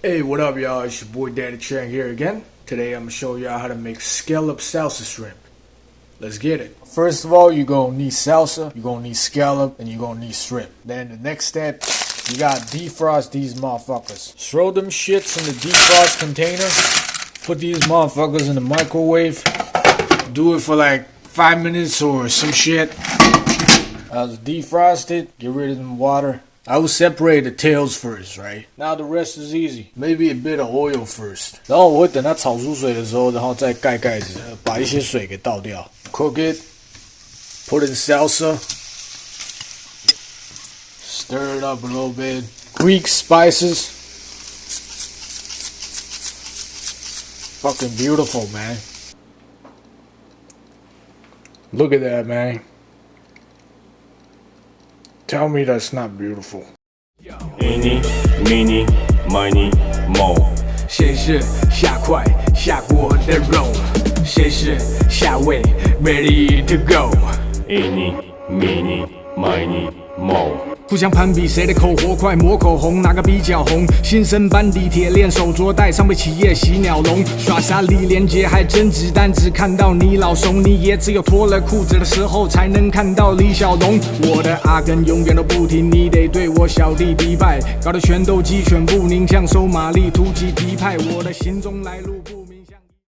Hey, what up, y'all? It's your boy Daddy Chang here again. Today I'm gonna show y'all how to make scallop salsa shrimp. Let's get it. First of all, you're gonna need salsa, you're gonna need scallop, and you're gonna need shrimp. Then the next step, you gotta defrost these motherfuckers. Throw them shits in the defrost container. Put these motherfuckers in the microwave. Do it for like 5 minutes or some shit. I'll defrost it, get rid of the water. I will separate the tails first, right? Now the rest is easy. Maybe a bit of oil first. 然后我会等它炒出水的时候，然后再盖盖子，把一些水给倒掉。Cook it. Put in salsa. Stir it up a little bit. Greek spices. Fucking beautiful, man. Look at that, man. Tell me that's not beautiful. Eeny, meeny, miny, mo. 谁是下块下锅的肉？谁是下味 ？Ready to go。Eeny, meeny, miny, mo. 互相攀比谁的口活快，抹口红哪个比较红？新生班底铁链手镯带上被企业洗鸟笼，耍傻李连杰还真子弹，只看到你老怂，你也只有脱了裤子的时候才能看到李小龙。我的阿根永远都不停，你得对我小弟迪拜，搞得拳斗鸡犬不宁，像收玛丽突击敌派，我的行踪来路不。